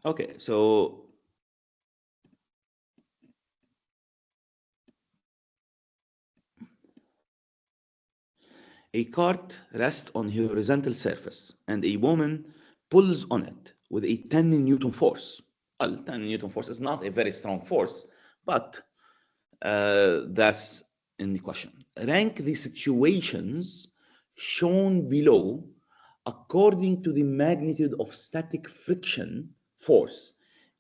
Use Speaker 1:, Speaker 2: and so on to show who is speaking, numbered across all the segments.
Speaker 1: Okay, so a cart rests on a horizontal surface and a woman pulls on it with a 10 Newton force. Well, 10 Newton force is not a very strong force, but that's in the question. Rank the situations shown below according to the magnitude of static friction force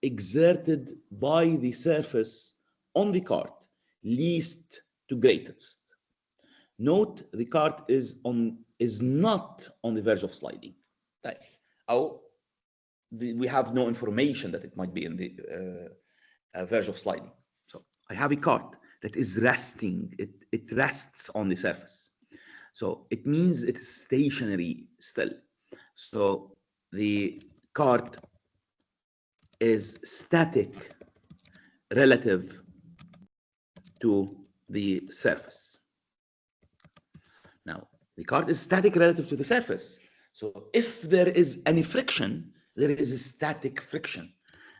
Speaker 1: exerted by the surface on the cart, least to greatest. Note the cart is not on the verge of sliding. طيب. أو we have no information that it might be in the verge of sliding. So I have a cart that is resting. It rests on the surface. So it means it is stationary still. So the cart is static relative to the surface. Now, the cart is static relative to the surface. So if there is any friction, there is a static friction.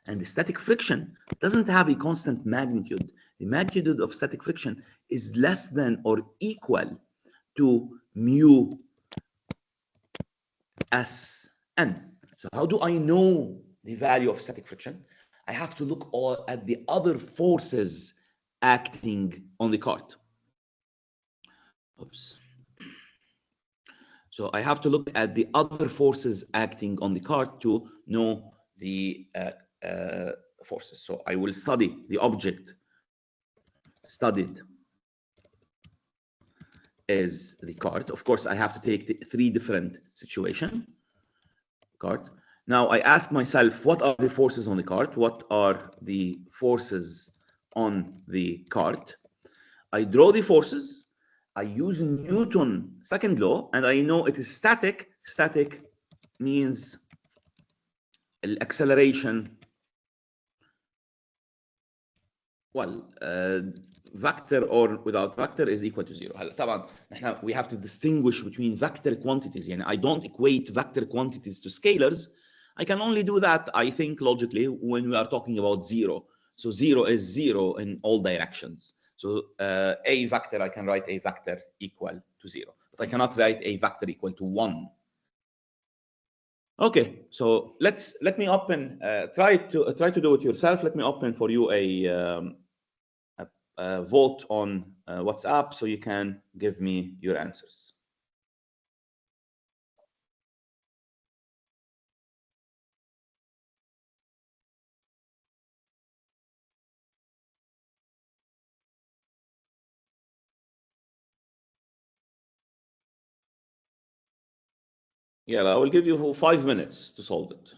Speaker 1: And the static friction doesn't have a constant magnitude. The magnitude of static friction is less than or equal to mu Sn. So how do I know the value of static friction? I have to look at the other forces acting on the cart. Oops. So I have to look at the other forces acting on the cart to know the forces. So I will study the object studied is the cart. Of course, I have to take the three different situations. Cart. Now I ask myself, what are the forces on the cart? What are the forces on the cart? I draw the forces. I use Newton's second law, and I know it is static. Static means acceleration. Well, vector or without vector is equal to zero. طبعا we have to distinguish between vector quantities. يعني I don't equate vector quantities to scalars. I can only do that, I think, logically when we are talking about zero. So zero is zero in all directions. So a vector, I can write a vector equal to zero, but I cannot write a vector equal to one. Okay, so let me open. Try to do it yourself. Let me open for you a vote on WhatsApp so you can give me your answers. Yeah, I will give you 5 minutes to solve it.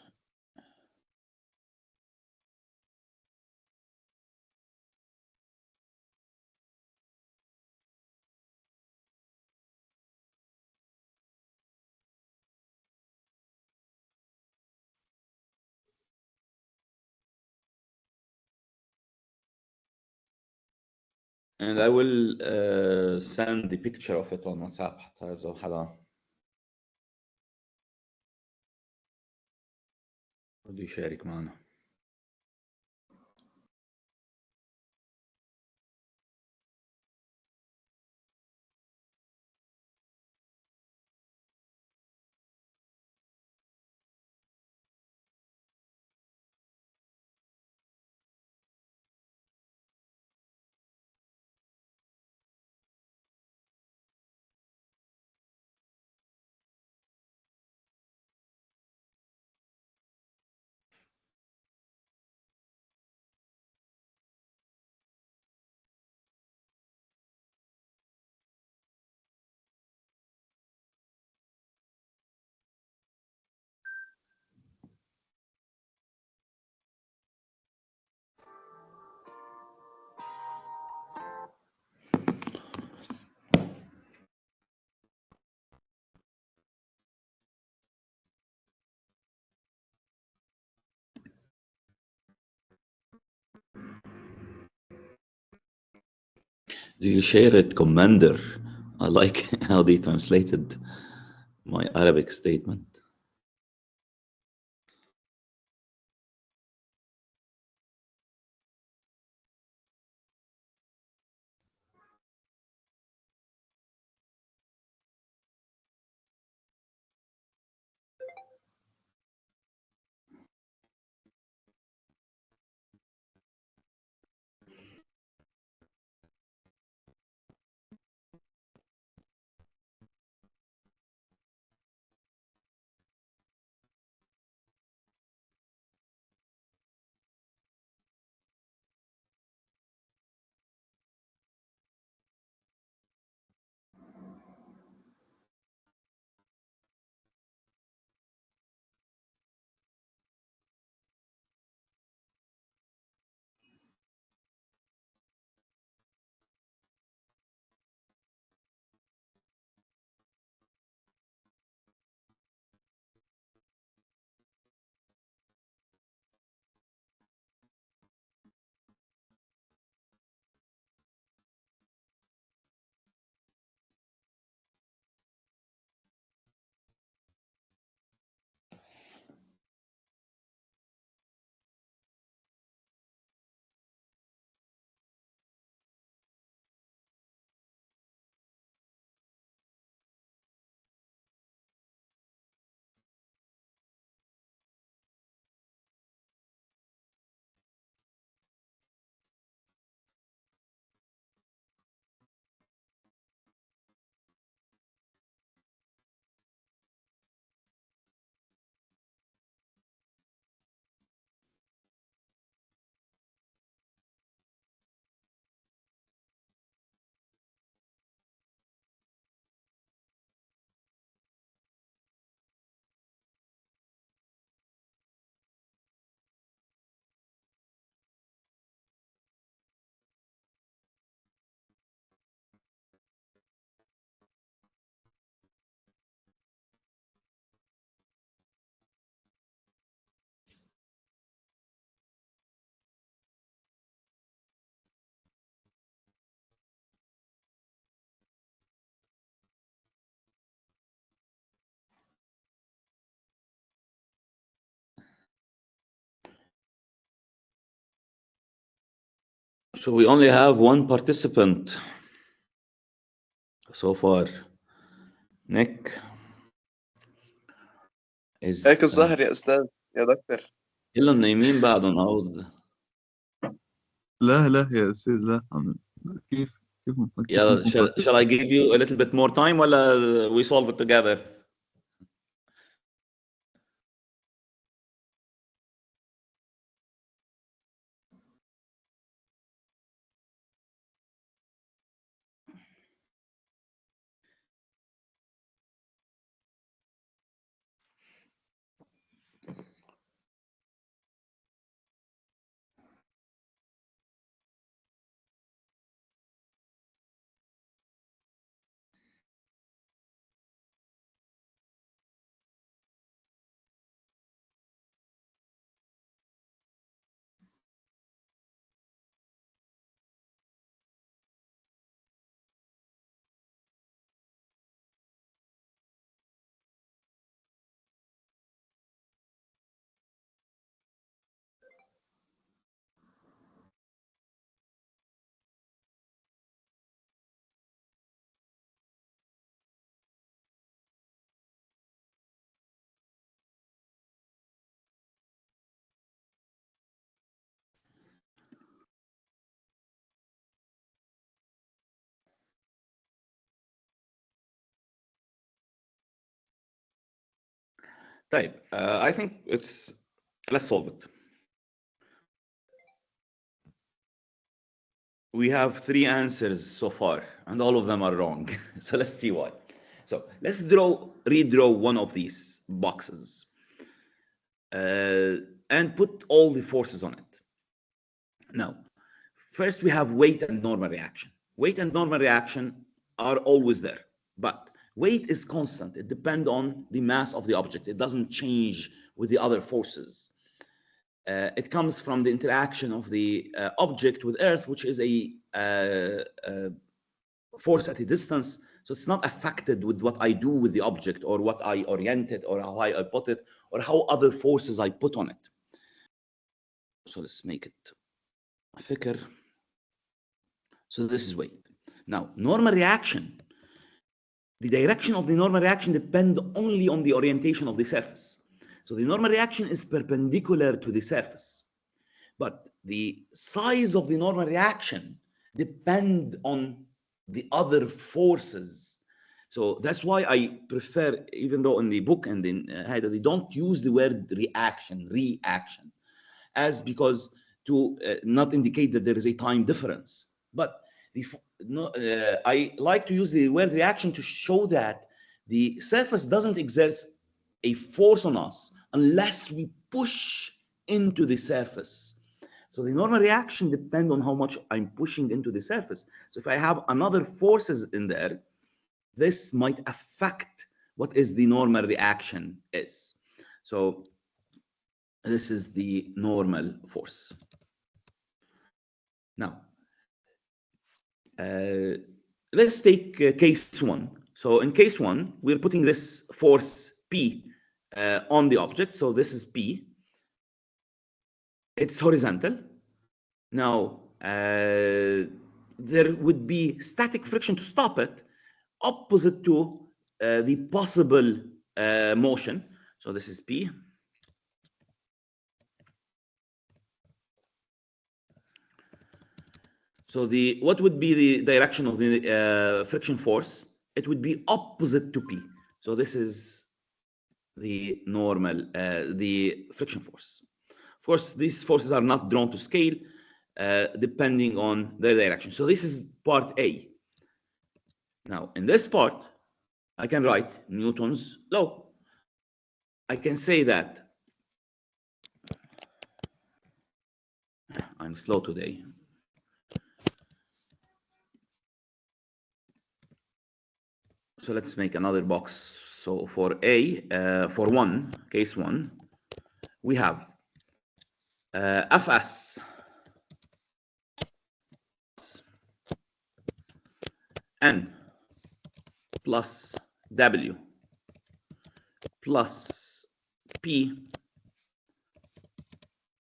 Speaker 1: And I will send the picture of it on WhatsApp حتى إذا حدا بده يشارك معنا. Do you share it, Commander? I like how they translated my Arabic statement. So we only have one participant so far. Nick is
Speaker 2: هيك الظاهر يا أستاذ يا دكتور.
Speaker 1: كلهم نايمين بعد نعوض.
Speaker 3: لا يا أستاذ لا كيف
Speaker 1: Yeah, shall I give you a little bit more time ولا we solve it together? طيب, I think let's solve it. We have 3 answers so far, and all of them are wrong. So let's see why. So let's redraw one of these boxes and put all the forces on it. Now, first we have weight and normal reaction. Weight and normal reaction are always there, but weight is constant. It depends on the mass of the object. It doesn't change with the other forces. It comes from the interaction of the object with Earth, which is a force at a distance. So it's not affected with what I do with the object or what I orient it or how I put it or how other forces I put on it. So let's make it thicker. So this is weight. Now, normal reaction. The direction of the normal reaction depends only on the orientation of the surface. So the normal reaction is perpendicular to the surface. But the size of the normal reaction depends on the other forces. So that's why I prefer, even though in the book and in Haida, they don't use the word reaction, as because to not indicate that there is a time difference. But I like to use the word reaction to show that the surface doesn't exert a force on us unless we push into the surface. So the normal reaction depends on how much I'm pushing into the surface. So if I have another forces in there, this might affect what is the normal reaction is. So this is the normal force. Now, let's take case 1. So in case 1, we're putting this force P on the object. So this is P. It's horizontal. Now, there would be static friction to stop it, opposite to the possible motion. So this is P. So what would be the direction of the friction force? It would be opposite to P. So this is the normal, the friction force. Of course, these forces are not drawn to scale depending on their direction. So this is part A. Now, in this part, I can write Newton's law. I can say that I'm slow today. So let's make another box. So for A, for case 1, we have Fs N plus W plus P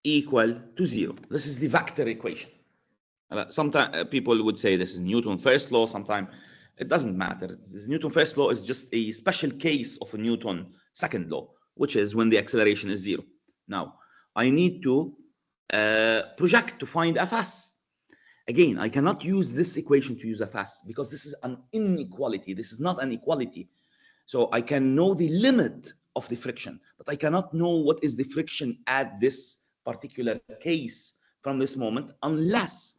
Speaker 1: equal to 0. This is the vector equation. Sometimes people would say this is Newton's first law. Sometimes it doesn't matter. Newton's first law is just a special case of a Newton second law, which is when the acceleration is zero. Now, I need to project to find Fs. Again, I cannot use this equation to use Fs because this is an inequality. This is not an equality. So I can know the limit of the friction, but I cannot know what is the friction at this particular case from this moment unless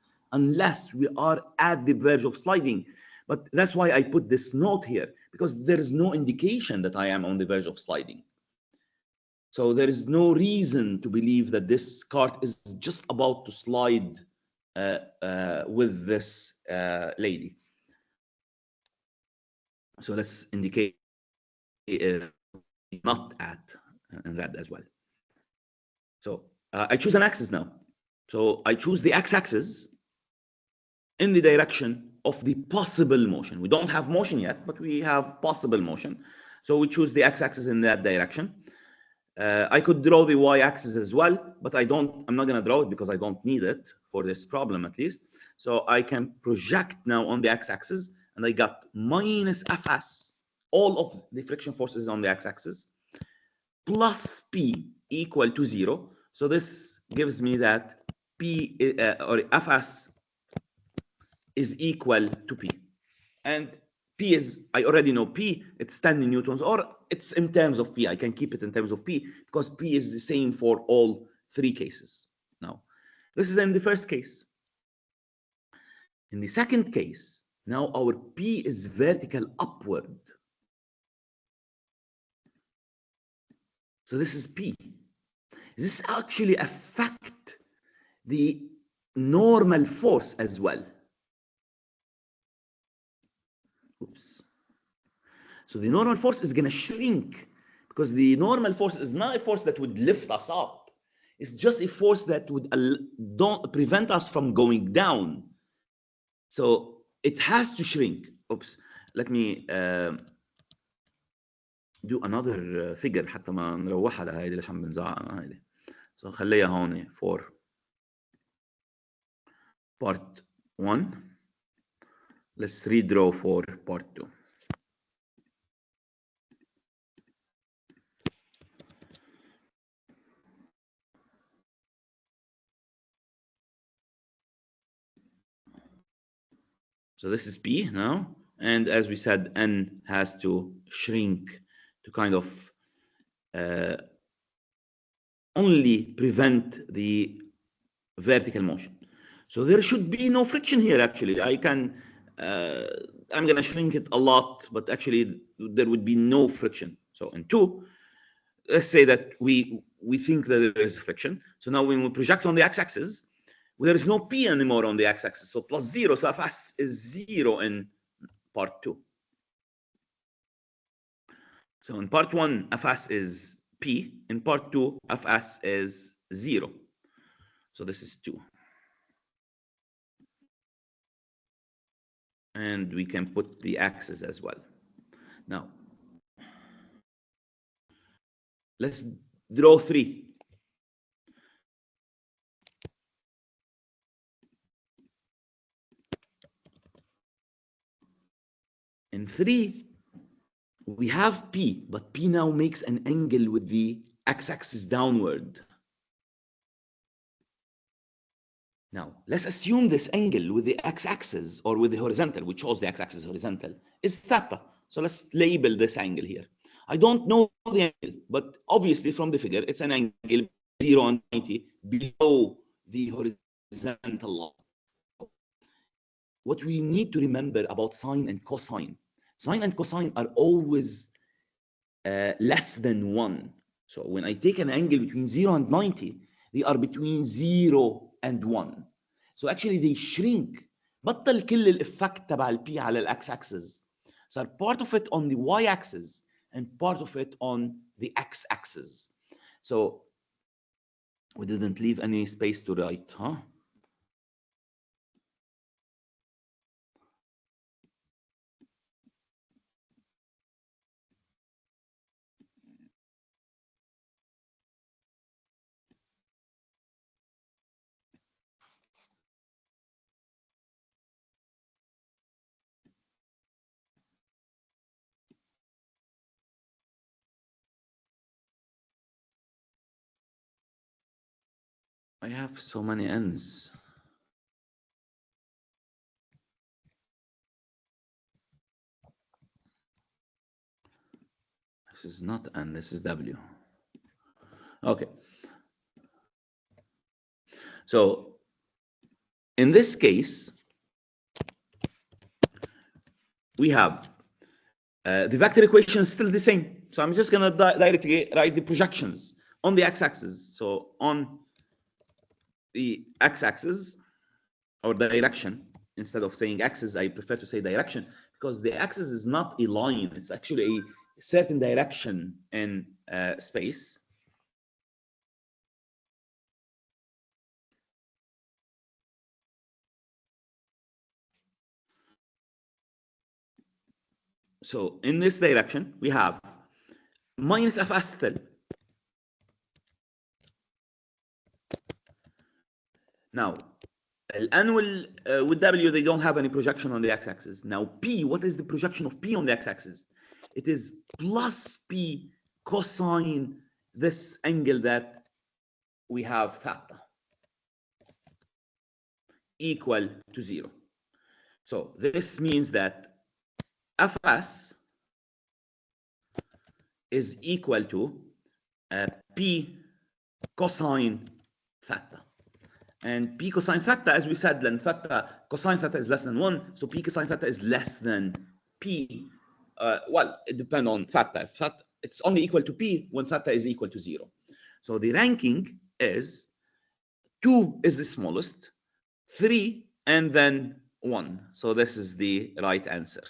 Speaker 1: we are at the verge of sliding. But that's why I put this note here, because there is no indication that I am on the verge of sliding. So there is no reason to believe that this cart is just about to slide with this lady. So let's indicate not at in red as well. So I choose an axis now. So I choose the x-axis in the direction of the possible motion. We don't have motion yet, but we have possible motion. So we choose the x-axis in that direction. I could draw the y-axis as well, but I'm not going to draw it because I don't need it for this problem at least. So I can project now on the x-axis, and I got minus Fs, all of the friction forces on the x-axis, plus P equal to 0. So this gives me that P or Fs is equal to P. And P is, I already know P, it's 10 newtons, or it's in terms of P. I can keep it in terms of P because P is the same for all three cases. Now, this is in the first case. In the second case, now our P is vertical upward. So this is P. This actually affect the normal force as well. Oops. So the normal force is going to shrink because the normal force is not a force that would lift us up. It's just a force that would don't prevent us from going down. So it has to shrink. Oops. Let me do another figure حتى ما نروحها لهيدي ليش عم بنزعق هيدي. So خليها هون for part 1. Let's redraw for part 2. So this is P now, and as we said, N has to shrink to kind of only prevent the vertical motion. So there should be no friction here. Actually, I'm going to shrink it a lot, but actually there would be no friction. So in 2, let's say that we think that there is friction. So now when we project on the x-axis, there is no P anymore on the x-axis. So plus 0. So Fs is 0 in part 2. So in part 1, Fs is P. In part 2, Fs is 0. So this is 2. And we can put the axis as well. Now, let's draw 3. In 3, we have P, but P now makes an angle with the x-axis downward. Now, let's assume this angle with the x-axis or with the horizontal, we chose the x-axis horizontal, is theta. So let's label this angle here. I don't know the angle, but obviously from the figure, it's an angle 0 and 90 below the horizontal line. What we need to remember about sine and cosine are always less than 1. So when I take an angle between 0 and 90, they are between 0 and 1. So actually they shrink. بطل كل الإفكت تبع البي على الأكس axis. So part of it on the y axis and part of it on the x axis. So we didn't leave any space to write, huh? I have so many n's. This is not n, this is w. Okay. So in this case, we have the vector equation is still the same. So I'm just going to directly write the projections on the x-axis. So on the x-axis or direction, instead of saying axis, I prefer to say direction, because the axis is not a line. It's actually a certain direction in space. So in this direction, we have minus fs still. Now, n will, with w, they don't have any projection on the x-axis. Now, p, what is the projection of p on the x-axis? It is plus p cosine this angle that we have theta equal to 0. So this means that fs is equal to p cosine theta. And p cosine theta, as we said, then theta cosine theta is less than 1, so p cosine theta is less than p. Well, it depends on theta. Theta. It's only equal to p when theta is equal to 0. So the ranking is 2 is the smallest, 3, and then 1. So this is the right answer.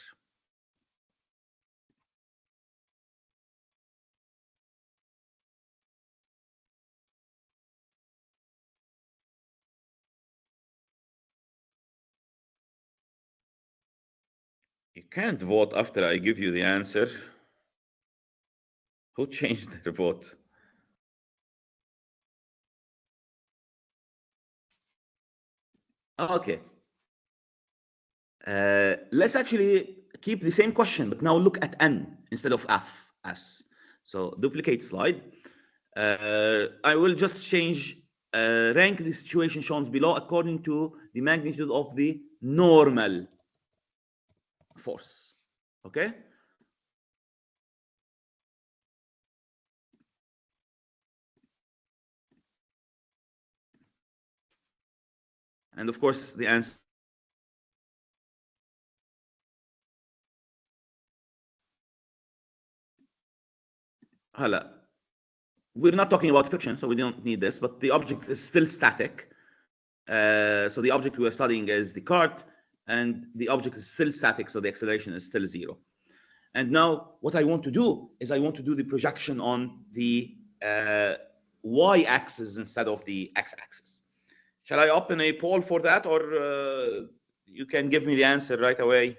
Speaker 1: You can't vote after I give you the answer. Who changed their vote? Okay. Let's actually keep the same question, but now look at n instead of s. So duplicate slide. I will just change, rank the situation shown below according to the magnitude of the normal force. Okay? And of course, the answer. We're not talking about friction, so we don't need this, but the object is still static. So the object we are studying is the cart, and the object is still static, so the acceleration is still 0. And now what I want to do is I want to do the projection on the y-axis instead of the x-axis. Shall I open a poll for that, or you can give me the answer right away?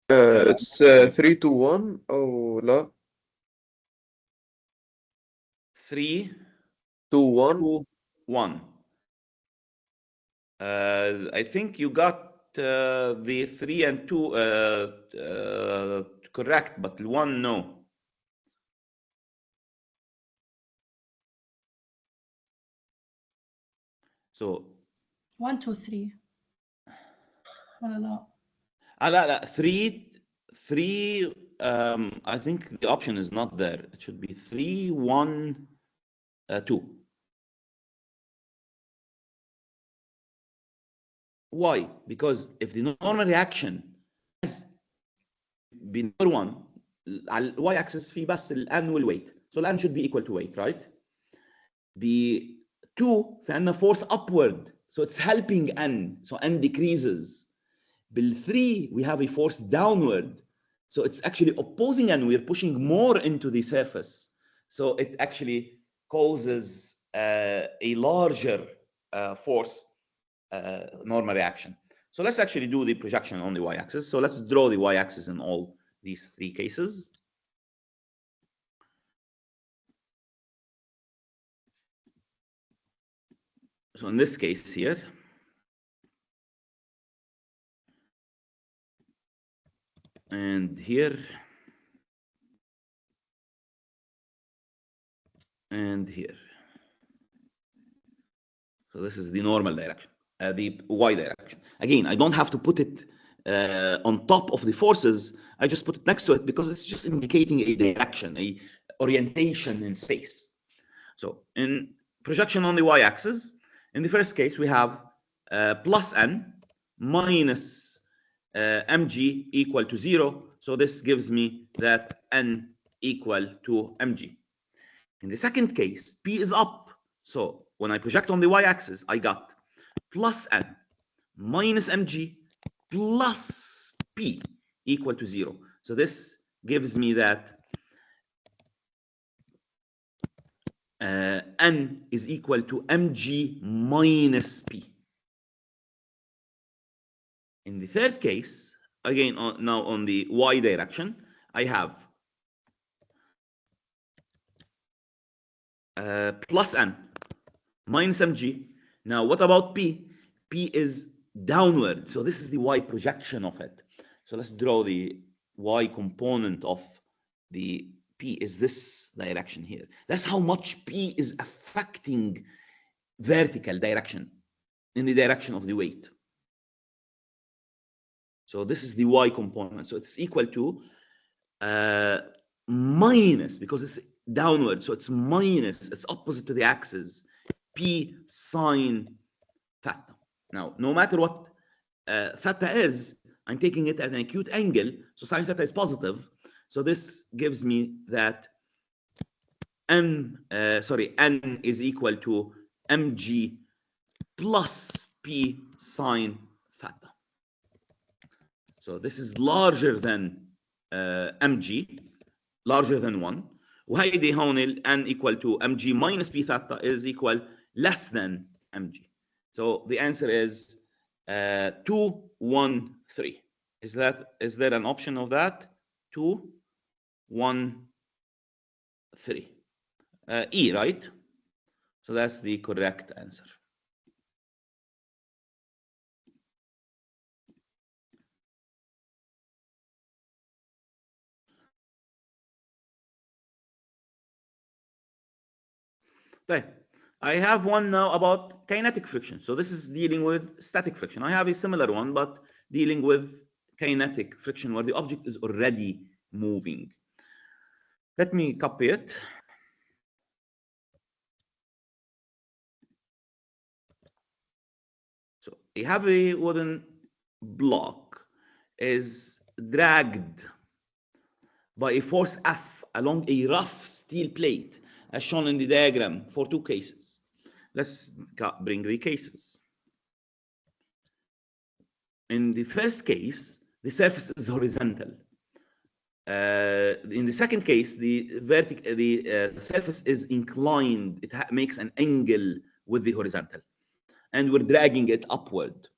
Speaker 2: It's 3 to 1 أو لا
Speaker 1: 3,
Speaker 2: 2 1
Speaker 1: 2, 1. I think you got the 3 and 2 correct, but 1 no. So
Speaker 4: 1 2 3 ولا لا؟
Speaker 1: لا 3 I think the option is not there. It should be 3 1 2. Why? Because if the normal reaction has been number 1 على الواي اكسس في بس الان والويت، so الان should be equal to weight, right? ب 2 في عندنا force upward, so it's helping n, so n decreases. بال 3 we have a force downward, so it's actually opposing n, we're pushing more into the surface, so it actually causes a larger force normal reaction. So let's actually do the projection on the y-axis. So let's draw the y-axis in all these 3 cases. So in this case here, and here, and here. So this is the normal direction, the y direction. Again, I don't have to put it on top of the forces. I just put it next to it because it's just indicating a direction, a orientation in space. So in projection on the y-axis, in the first case, we have plus n minus mg equal to 0. So this gives me that n equal to mg. In the second case, p is up. So when I project on the y-axis, I got plus n minus mg plus p equal to 0. So this gives me that n is equal to mg minus p. In the third case, again, now on the y direction, I have plus n minus mg. Now, what about p? P is downward, so this is the y projection of it. So let's draw the y component of the p is this direction here. That's how much p is affecting vertical direction in the direction of the weight. So this is the y component. So it's equal to minus, because it's downward, so it's minus, it's opposite to the axis, p sine theta. Now, no matter what theta is, I'm taking it at an acute angle, so sine theta is positive. So this gives me that n is equal to mg plus p sine theta. So this is larger than mg, larger than 1. وهيدي هون n equal to mg minus p theta is equal less than mg. So the answer is 2, 1, 3. Is there an option of that? 2, 1, 3. E, right? So that's the correct answer. طيب. I have one now about kinetic friction. So this is dealing with static friction. I have a similar one, but dealing with kinetic friction where the object is already moving. Let me copy it. So you have a wooden block is dragged by a force F along a rough steel plate, as shown in the diagram for 2 cases. Let's bring the cases. In the first case, the surface is horizontal. In the second case, the surface is inclined. It makes an angle with the horizontal, and we're dragging it upward.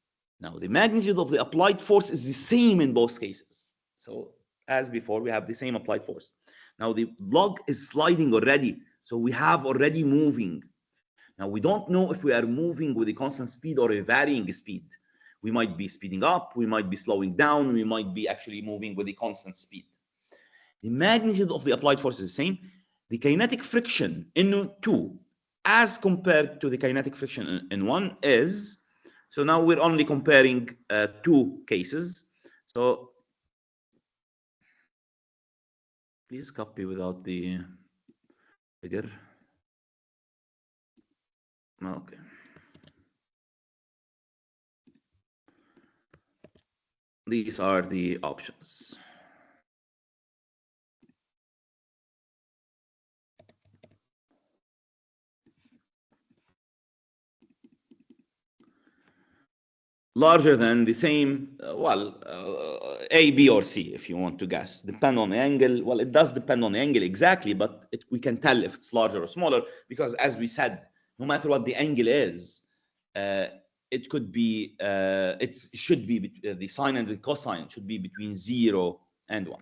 Speaker 1: Now, the magnitude of the applied force is the same in both cases. So, as before, we have the same applied force. Now, the block is sliding already, so we have already moving. Now, we don't know if we are moving with a constant speed or a varying speed. We might be speeding up, we might be slowing down, we might be actually moving with a constant speed. The magnitude of the applied force is the same. The kinetic friction in 2 as compared to the kinetic friction in 1 is, so now we're only comparing 2 cases. So please copy without the figure. Okay. These are the options. Larger than the same, A, B, or C, if you want to guess. Depend on the angle. Well, it does depend on the angle exactly, but we can tell if it's larger or smaller, because as we said, no matter what the angle is, it could be, it should be, the sine and the cosine should be between 0 and 1.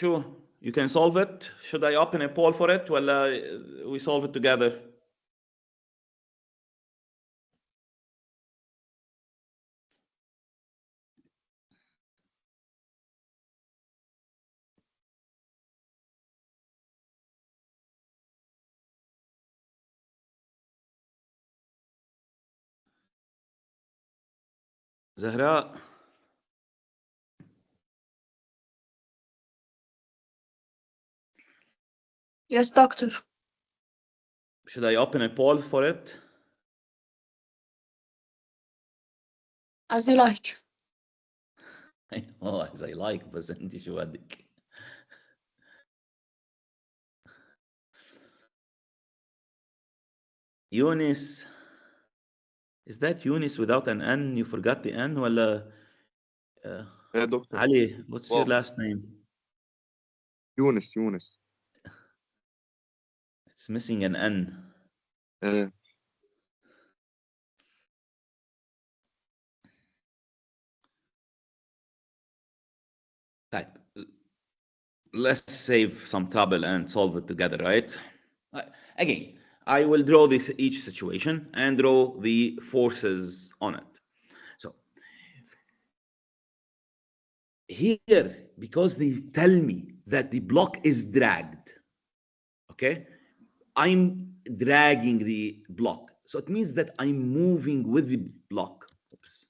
Speaker 1: Sure, you can solve it. Should I open a poll for it? Well, we solve it together. Zahra,
Speaker 5: Yes, doctor.
Speaker 1: should I open a poll for it?
Speaker 5: As you like.
Speaker 1: As I like, بس انت شو بدك؟ Eunice, is that Eunice without an N? You forgot the N ولا
Speaker 2: يا دكتور
Speaker 1: Ali, what's your
Speaker 2: واو.
Speaker 1: last name?
Speaker 2: يونس
Speaker 1: It's missing an N.
Speaker 2: آه.
Speaker 1: Type. Let's save some trouble and solve it together, right? Again, I will draw this each situation and draw the forces on it. So here, because they tell me that the block is dragged, okay, I'm dragging the block. So it means that I'm moving with the block. Oops.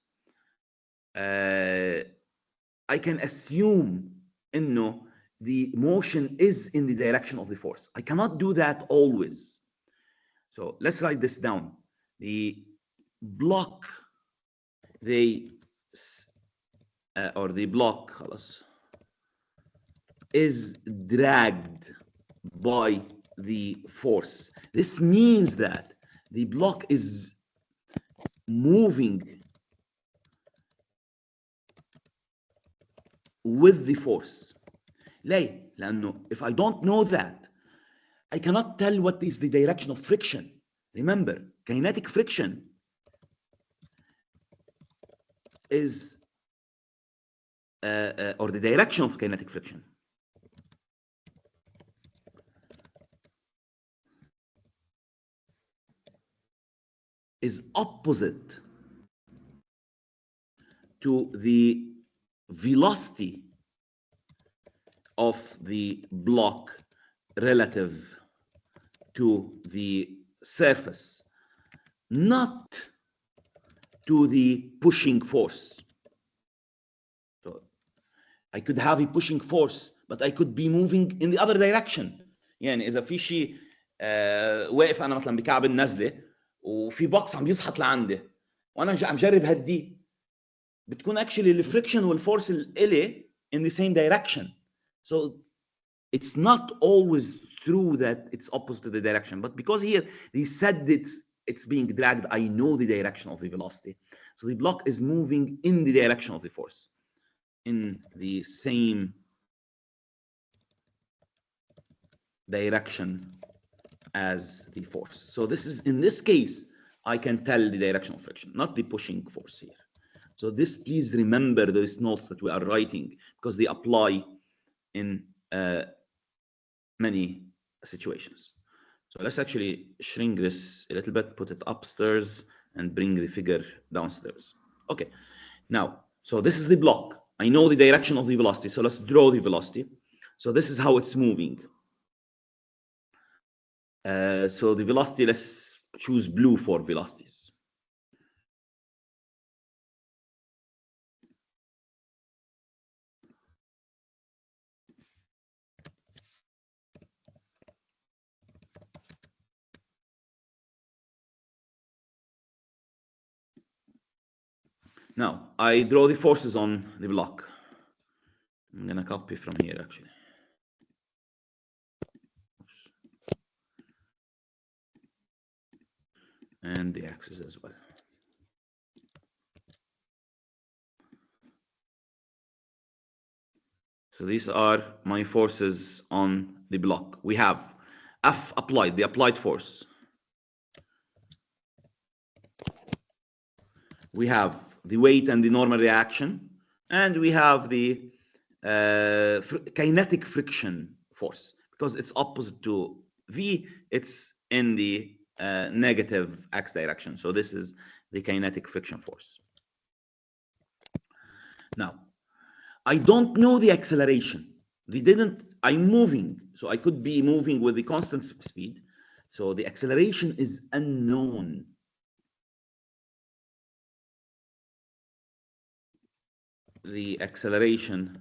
Speaker 1: I can assume انه the motion is in the direction of the force. I cannot do that always. So let's write this down. The block, or the block خلاص, is dragged by the force. This means that the block is moving with the force. ليه؟ لأنه if I don't know that, I cannot tell what is the direction of friction. Remember, kinetic friction is, or the direction of kinetic friction is opposite to the velocity of the block relative to the surface, not to the pushing force. So I could have a pushing force, but I could be moving in the other direction. يعني إذا في شيء واقف أنا مثلا بكعب النزلة وفي بوكس عم يزحط لعندي وأنا عم جرب هديه، بتكون actually الفريكشن والفورس الإلي in the same direction. So it's not always true that it's opposite to the direction, but because here they said it's being dragged, I know the direction of the velocity. So the block is moving in the direction of the force, in the same direction as the force. So this is, in this case, I can tell the direction of friction, not the pushing force here. So this, please remember those notes that we are writing, because they apply in many situations. So let's actually shrink this a little bit, put it upstairs, and bring the figure downstairs. Okay, now, so this is the block. I know the direction of the velocity, so let's draw the velocity. So this is how it's moving. So the velocity, let's choose blue for velocities. Now, I draw the forces on the block. I'm gonna copy from here, actually. And the axis as well. So these are my forces on the block. We have F applied, the applied force. We have the weight and the normal reaction, and we have the kinetic friction force, because it's opposite to V, it's in the negative x direction. So this is the kinetic friction force. Now, I don't know the acceleration. I'm moving, so I could be moving with the constant speed. So the acceleration is unknown. The acceleration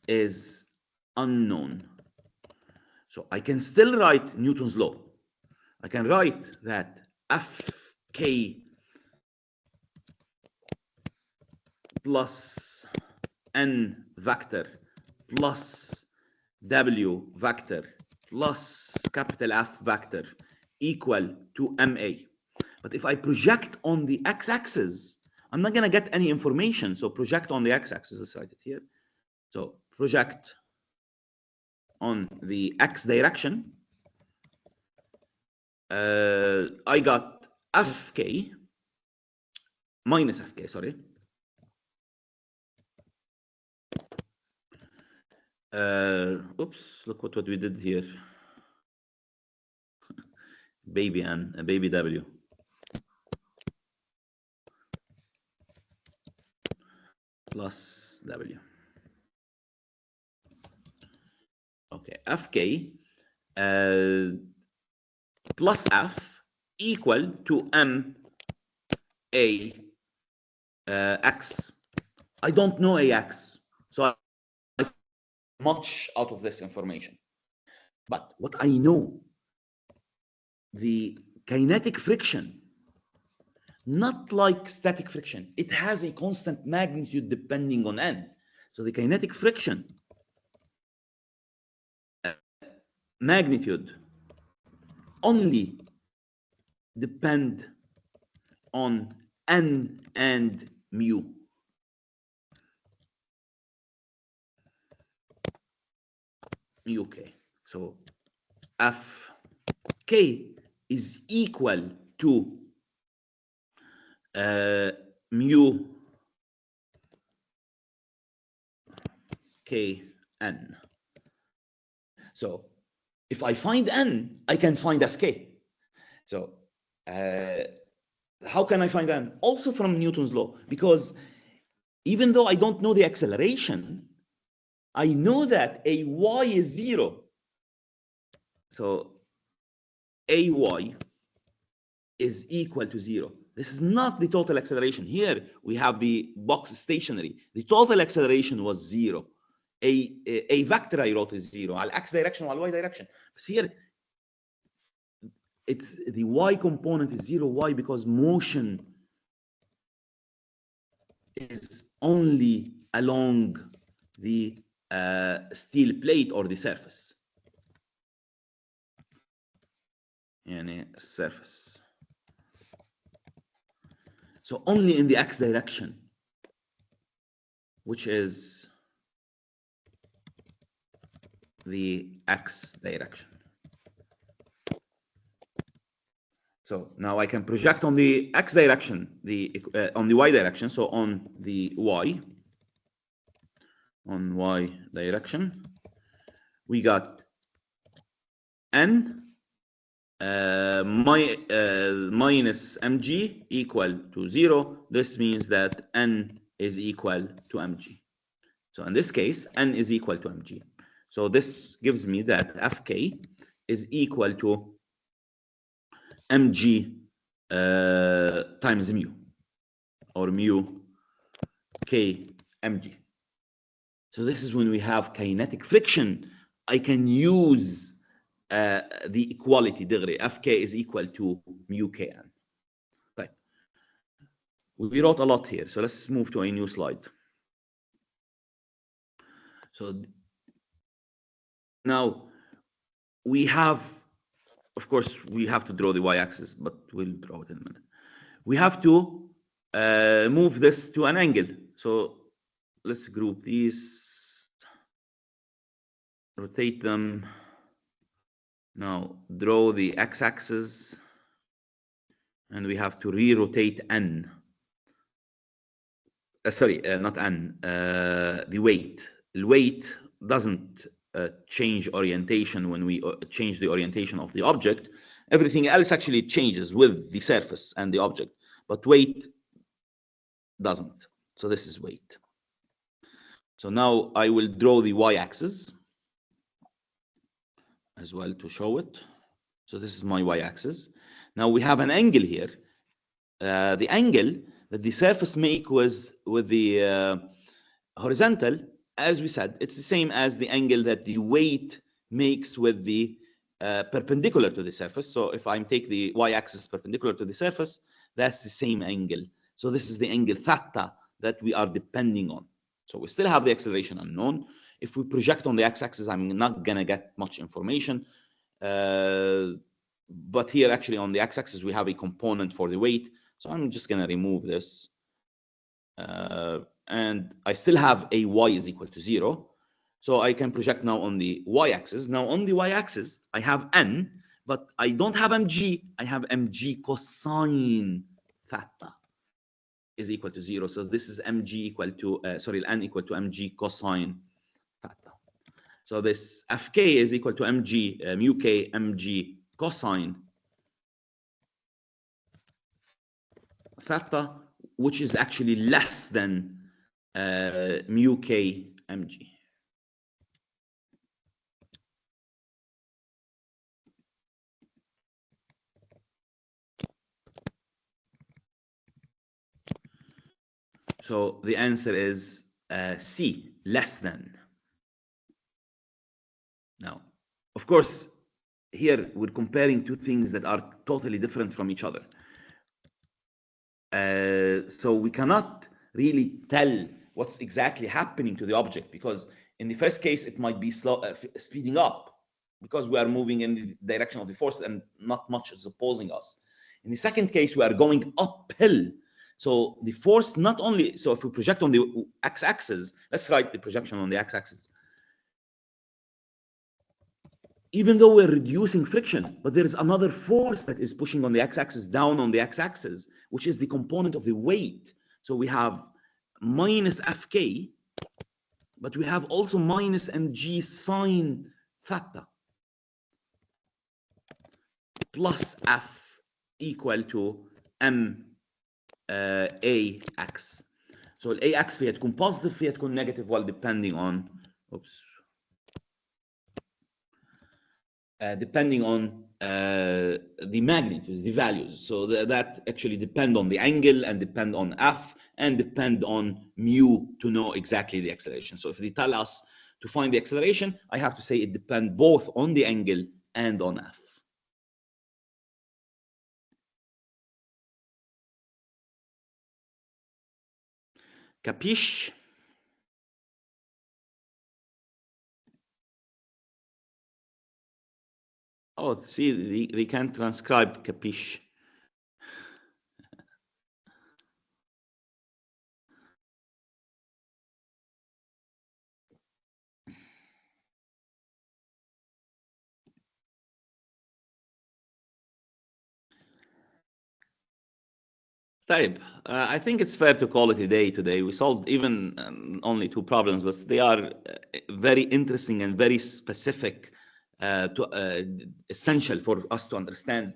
Speaker 1: is unknown. So I can still write Newton's law. I can write that Fk plus n vector plus w vector plus capital F vector equal to ma. But if I project on the x-axis, I'm not going to get any information. So project on the x-axis, let's write it here. So project on the x direction. I got Fk minus Fk, sorry. Oops, look what we did here. Baby N, baby W. Plus W. Okay, Fk plus F equal to M A X. I don't know AX, so I much out of this information. But what I know, the kinetic friction, not like static friction, it has a constant magnitude depending on n. So the kinetic friction magnitude only depend on n and mu. Mu k. So F k is equal to mu k n. So if I find n, I can find Fk. So how can I find n? Also from Newton's law, because even though I don't know the acceleration, I know that ay is 0. So ay is equal to 0. This is not the total acceleration. Here we have the box stationary. The total acceleration was 0. A vector I wrote is 0. Al x direction or y direction. But here it's the y component is 0. Why? Because motion is only along the steel plate or the surface. Yani surface. So only in the x direction, which is the x direction. So now I can project on the x direction, on the y direction. So on the y direction, we got n minus mg equal to 0. This means that n is equal to mg. So in this case, n is equal to mg. So this gives me that Fk is equal to mg times mu, or mu k mg. So this is when we have kinetic friction. I can use the equality degree. Fk is equal to mu kn. Right. We wrote a lot here, so let's move to a new slide. So now we have, of course, we have to draw the y-axis, but we'll draw it in a minute. We have to move this to an angle. So let's group these, rotate them. Now draw the x-axis, and we have to re-rotate n. sorry, not n, the weight. The weight doesn't change orientation when we change the orientation of the object. Everything else actually changes with the surface and the object, but weight doesn't. So this is weight. So now I will draw the y-axis as well to show it. So this is my y-axis. Now we have an angle here. The angle that the surface make with the horizontal, as we said, it's the same as the angle that the weight makes with the perpendicular to the surface. So if I take the y-axis perpendicular to the surface, that's the same angle. So this is the angle theta that we are depending on. So we still have the acceleration unknown. If we project on the x-axis, I'm not going to get much information. But here, actually, on the x-axis, we have a component for the weight. So I'm just going to remove this. And I still have a y is equal to 0. So I can project now on the y-axis. Now, on the y-axis, I have n, but I don't have mg. I have mg cosine theta is equal to 0. So this is mg equal to, n equal to mg cosine theta. So this fk is equal to mg, mu k, mg cosine theta, which is actually less than mu k mg. So the answer is C, less than. Now, of course, here we're comparing two things that are totally different from each other. So we cannot really tell what's exactly happening to the object, because in the first case, it might be speeding up because we are moving in the direction of the force and not much is opposing us. In the second case, we are going uphill. So the force not only, so if we project on the x-axis, let's write the projection on the x-axis. Even though we're reducing friction, but there is another force that is pushing on the x-axis, down on the x-axis, which is the component of the weight. So we have minus Fk, but we have also minus mg sine theta plus F equal to m ax. So ax فيها تكون positive فيها تكون negative, while depending on depending on the magnitude, the values. So that actually depend on the angle and depend on F and depend on mu to know exactly the acceleration. So if they tell us to find the acceleration, I have to say it depends both on the angle and on F. Capiche? Oh, see, they can transcribe capiche. طيب, I think it's fair to call it a day today. We solved even only 2 problems, but they are very interesting and very specific, essential for us to understand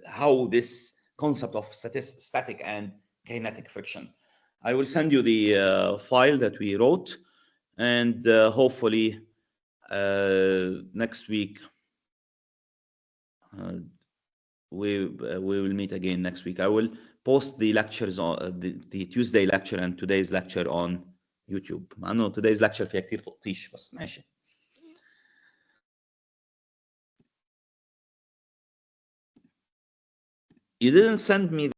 Speaker 1: how this concept of static and kinetic friction. I will send you the file that we wrote, and hopefully next week we will meet again next week. I will post the lectures on the Tuesday lecture and today's lecture on YouTube. I know today's lecture فيها كتير تقطيش بس ماشي. You didn't send me